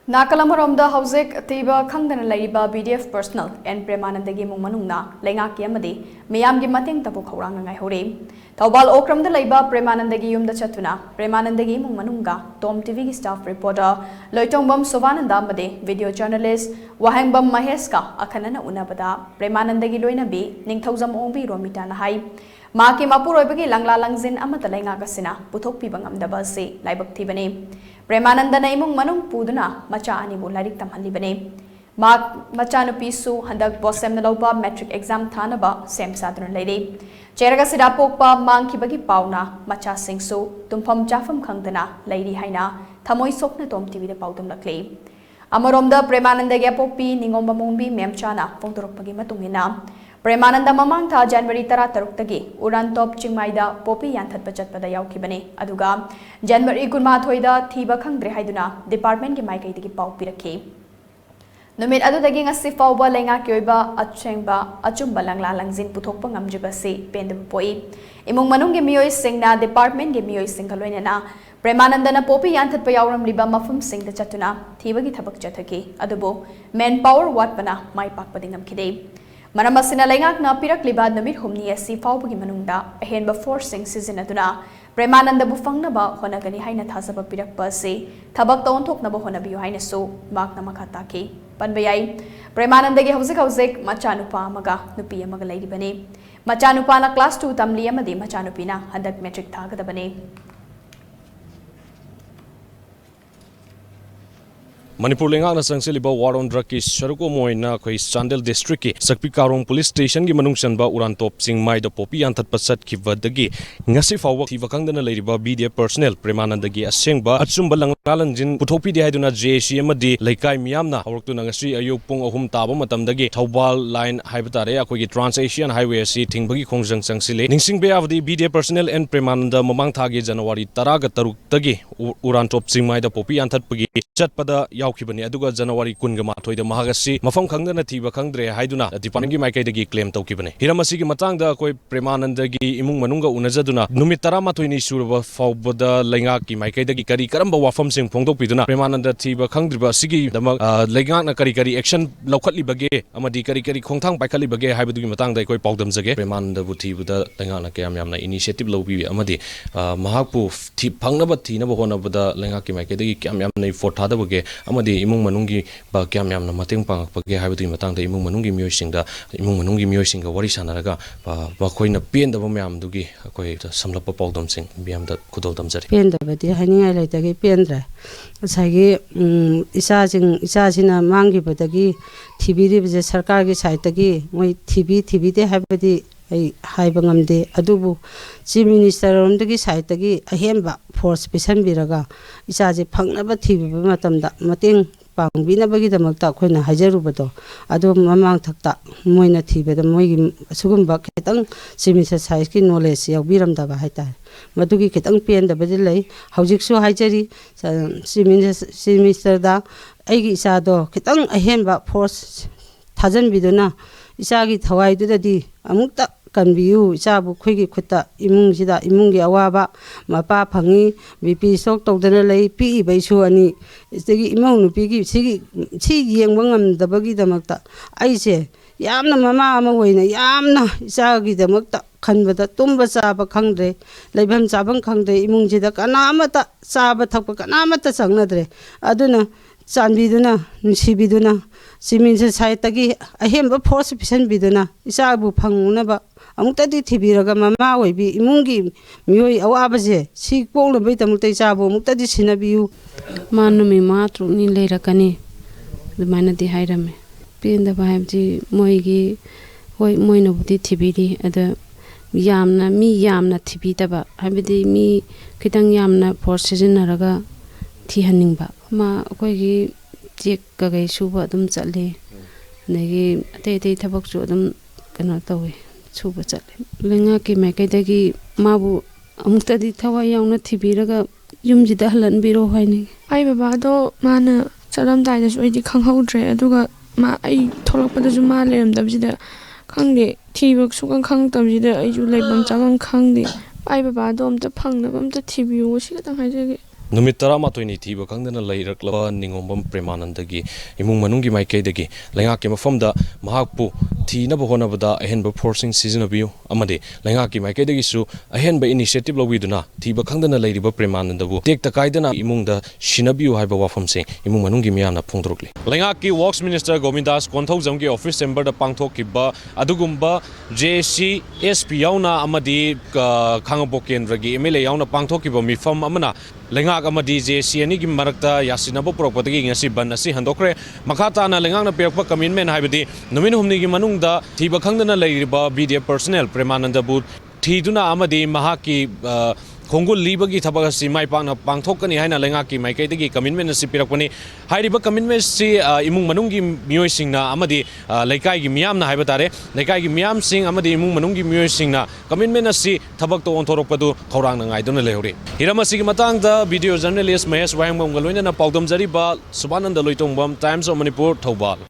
Nakalamaromda Hausik Tiba Kangdan Laiba BDF Personal and Premanandagi Mumanuna, Lenga Kiamadi, Miamgi Mating Tapu Kouranga Hore. Taubal Okram the Laiba Premanandagi the Chatuna, Premanandagi Mumanunga, TOMTV staff reporter, Loitombam Sovananda Made, video journalist, Wahangbam Maheska, Akanana Unabada, Premanandagi Loina B, Ningtozam Ombi Romitana High. Maki Mapurobagi Langla Langzin Amatalenga Gasina, Putok Pibangam the Basi, Libak Tibane. Premananda Naimung Manung Puduna, Macha Anibu Larik Tamhalibane. Mark Machano Pisu, Handak Bosem Naloba, metric exam Tanaba, Sem Southern Lady. Cheraga Sidapokpa, Manki Bagi Pauna, Macha Singsu, Tumpam Jafam Kangdana, Lady Haina, Tamoy Sokna TOMTV the Pautum Lakle. Amoromda Premananda Gapopi, Ningomba Mumbi, Memchana, Pontorokpagi Matungina. Premananda Mamangta January Tarataruktage, Uran Top Chingmaida, Popi Yantat Pachatpada Yaukibane, Aduga, January Gurmathoida, Tiba Kangdre Haiduna, Department Gimaiki Pau Pirake. Numit Adudaging a Sifauba Lenga Kyoiba, Achemba, Achumba Langla Langzin Putopang Amjibase, Pendepoi. Imung Manung Gemio Singna, Department Gemio Singaloina, Premanandana Popi Yantat Payauram Liba Mafum Sing the Chatuna, Tiba Gitabak Jatake, Adubo, Manpower Watpana, My Pakpadingam Kide. Maramasina Lengak na Pirakliba Namit Humni Si Faubagi Manunda, a henba forcing season aduna, Premananda Bufang Naba, Honagani Haina Tasaba Pirak Pase, Tabak Don Tok Naba Honabu Haina so, Mark Namakataki, Panbayai, Premananda Hausik, Machanupa Maga, Nupia Magaladi Bane, Machanupana class 2 Tamlia Madi Machanupina, and that metric target the Bane. Manipur lenga na sangseliba war on drug case sharuko moina khoi Chandel district ki Sakpi Karong police station gi manung sanba uran top sing mai da popi anthat pasat ki wadagi ngasi fawak thi wakangdana leiriba BDF personnel Premananda gi asengba achumba langlalang jin puthopi de haiduna JC amadi laikai miyamna hawrtu na ngasi ayuk pung ahum taba matamdagi Thobal line haibatare akoi gi Trans Asian Highway si thingbagi khongjang sangsile ningsing be avdi BDF personnel and Premananda mamang thagi January 10 ga 3 tagi uran top sing mai da popi anthat pagi chatpada Yaukibani aduga January kunga mathoida mahagasi mafam khangdana thiba khangdre haiduna dipangi maikai claim tawkibane hiramasi gi matangda koi Premananda gi imung manunga unajaduna numit 13 ni surba fawbada lenga ki maikai dagi kari karamba wafam sing phongdokpiduna Premananda thiba khangdriba sigi damak lenga na kari action laukhatli bage amadi kari khongthang paikhatli bage haibadugi matangda koi paudam jage Premananda bu thibuda lenga na kayam yamna initiative lobi amadi mahakpu thi phangnaba thinaba honabada lenga ki maikai dagi kyam yamna effort thada bage amadi imung manungi ba kyam yamna mateng pangakpage haibadu matangda imung manungi miyosingga wari sanaraga ba khoina pendaba mayamdugi akoi samlapa paudam sing biamda khudodam jari pendabadi haningai laitagi pendra sagi isasina mangi badagi tibiri bije sarkar gi saitagi moi tv de haibadi ai haibangamde adubu chief minister romdagi saitagi ahemba force pesan biraga isaje phangnaba thibiba matamda mateng pangbinabagi damakta khoina hajarubado adu mamang thakta moina thibeda moigi sugumba ketang chief minister size ki knowledge yaubiramdaba haita madugi ketang pendabadi lei haujiksu haijari chief minister da aigi isado ketang ahemba force thajan biduna isagi thawai dudadi amukta kanbiu isabu khoigi khutta imungsida imungi awaba mapa phangi BP sok tawdana lei pi baisu ani istegi imau nupigi si yengba ngamdabagi damakta aise yamna mama ama hoina yamna isagi damakta khanbada tumba chaba khangdre leibham chabang khangdre imungjida kanamata chaba thakpa kanamata changnadre aduna chanbiduna nunsibiduna siminse saitagi ahemba force pisan biduna isabu phangunaba amutadi thibiraga mama oibi imungi miyoi awabaje si ponglabai tamuktai chabo mutadi sinabiu manumi matru ni leirakani dumana di hairame penda bahabji moigi hoi moino budi thibiri ada yamna thibitaba habidi mi kitang yamna force jinaraga thihaningba ma koigi chek kagai suba dum challe nagi ate thabak chu dum kana tawe suba challe lenga ki maikai dagi mabu amutadi thawai yauna thibiraga yumjida halan biro haini ai baba do mana charam dai da soidi khanghaudre aduga ma ai tholakpada ju ma leram dabjida khangde thibak sukan khang tabjida ai ju leibam chagang khangde ai baba do amta phangnaba amta thibiu siga tang haijage नुमित 13 थीब खंगदना लैरक्लबा निंगोंबम प्रेमानंदगी इमुंग मनुंगी माइकेदगी लैंगाकी मफमदा महाकपु थीनब होनबदा अहेनब फोर्सिंग सिजनबियु अमदे लैंगाकी माइकेदगिसु अहेनब इनिशिएटिव लौबिदुना थीब खंगदना लैरिबा प्रेमानंदबु टेक तकाइदना इमुंगदा शिनबियु हाइबा वाफमसे इमुंग मनुंगी मियाना फोंदरुकले लैंगाकी वर्क्स मिनिस्टर गोविंदास कोंथौजमगी ऑफिस चेंबर दा पांगथोकिबा अदुगुंबा जेसी एसपी याउना अमदी खांगबो केंद्रगी एमएलए याउना पांगथोकिबा मिफम अमना लैंगाक अमदी जेसी अनि की मरक्ता यासिनाबो पुरकपदगी ngasi ban asi handokre makhatana lengang na perkpa commitment haibadi numin humni gi manungda thiba khangdana leiriba BDF personnel premananda bu thiduna amadi mahaki khongul libagi thabak asi mai pangna pangthokani haina lengaki maikaidagi commitment asi pirakpani hairiba commitment si imung manunggi mioi singna amadi laikai gi miyamna haiba tare laikai gi miyam sing amadi imung manunggi mioi singna commitment asi thabak to onthorokpadu khorang na ngaiduna lehori hiramasi gi matang da video journalist Mahesh Wangmam galoina na paudam jariba Subananda Loitongbam Times of Manipur Thobal